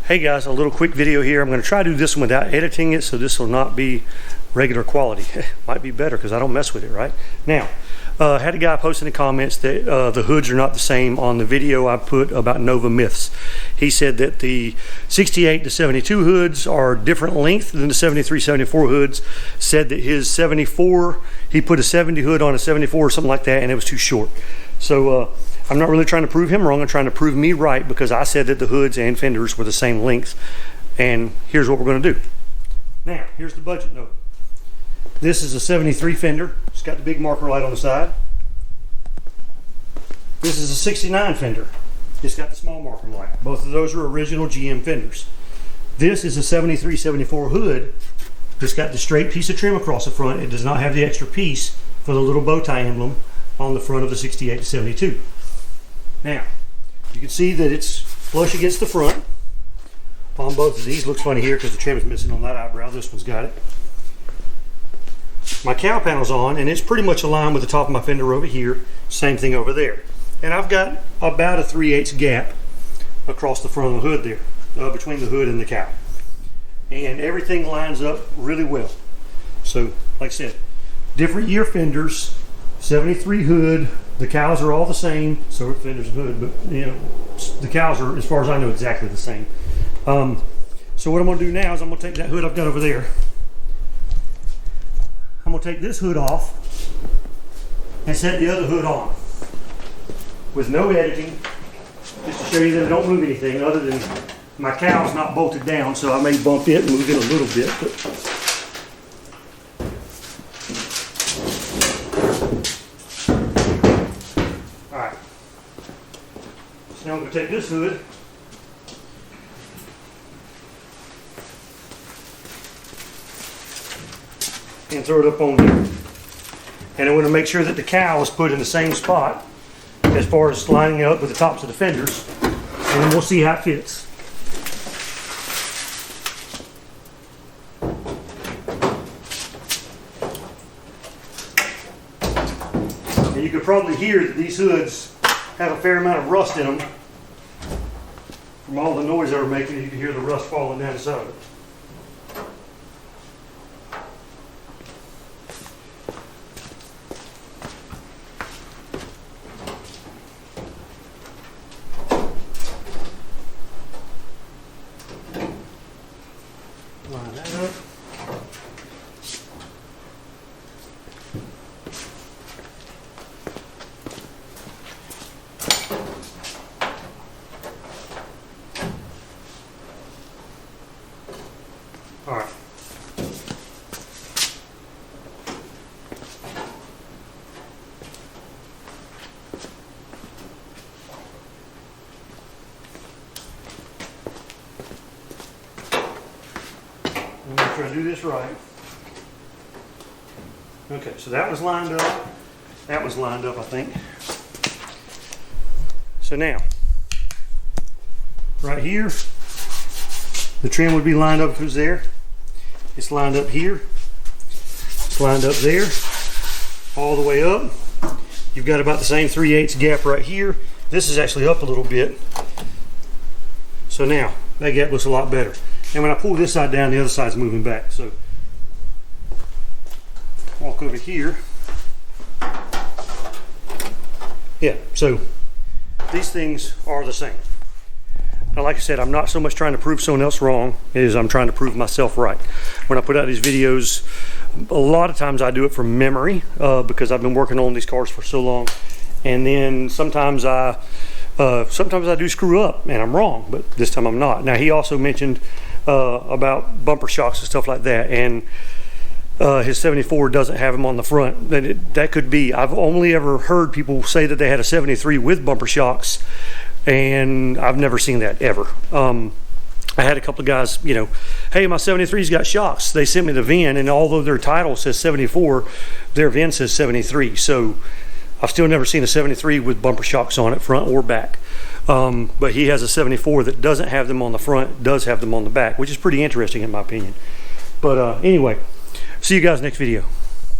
Hey guys, a little quick video here. I'm going to try to do this one without editing it, so this will not be regular quality. Might be better because I don't mess with it, right? Now, had a guy post in the comments that the hoods are not the same on the video I put about Nova myths. He said that the 68 to 72 hoods are different length than the 73, 74 hoods. Said that his 74, he put a 70 hood on a 74 or something like that, and it was too short. So I'm not really trying to prove him wrong. I'm trying to prove me right because I said that the hoods and fenders were the same length. And here's what we're going to do. Now, here's the budget note. This is a 73 fender. It's got the big marker light on the side. This is a 69 fender. It's got the small marker light. Both of those are original GM fenders. This is a 73, 74 hood. It's got the straight piece of trim across the front. It does not have the extra piece for the little bow tie emblem on the front of the 68 to 72. Now, you can see that it's flush against the front on both of these. Looks funny here because the trim is missing on that eyebrow. This one's got it. My cowl panel's on, and it's pretty much aligned with the top of my fender over here. Same thing over there. And I've got about a 3/8 gap across the front of the hood there, between the hood and the cowl. And everything lines up really well. So, like I said, different year fenders, 73 hood. The cowls are all the same, so are fenders and hood, but you know, the cowls are, as far as I know, exactly the same. So what I'm going to do now is I'm going to take that hood I've got over there. I'm going to take this hood off and set the other hood on with no editing, just to show you that I don't move anything other than my cowl's not bolted down, so I may bump it and move it a little bit. But now I'm going to take this hood and throw it up on there. And I want to make sure that the cowl is put in the same spot as far as lining it up with the tops of the fenders, and then we'll see how it fits. And you could probably hear that these hoods have a fair amount of rust in them. From all the noise they were making, you can hear the rust falling down the side of it. Line that up. All right. I'm going to try to do this right. Okay, so that was lined up. That was lined up, I think. So now, right here, the trim would be lined up if it was there. It's lined up here. It's lined up there. All the way up. You've got about the same 3/8 gap right here. This is actually up a little bit. So now, that gap looks a lot better. And when I pull this side down, the other side's moving back. So, walk over here. Yeah, so these things are the same. Now, like I said, I'm not so much trying to prove someone else wrong as I'm trying to prove myself right. When I put out these videos, a lot of times I do it from memory because I've been working on these cars for so long. And then sometimes I do screw up and I'm wrong, but this time I'm not. Now, he also mentioned about bumper shocks and stuff like that, and his 74 doesn't have them on the front. That could be. I've only ever heard people say that they had a 73 with bumper shocks, and I've never seen that ever. I had a couple of guys, you know, hey, my 73's got shocks. They sent me the VIN, and although their title says 74, their VIN says 73. So I've still never seen a 73 with bumper shocks on it, front or back. But he has a 74 that doesn't have them on the front, does have them on the back, which is pretty interesting in my opinion. But anyway, see you guys next video.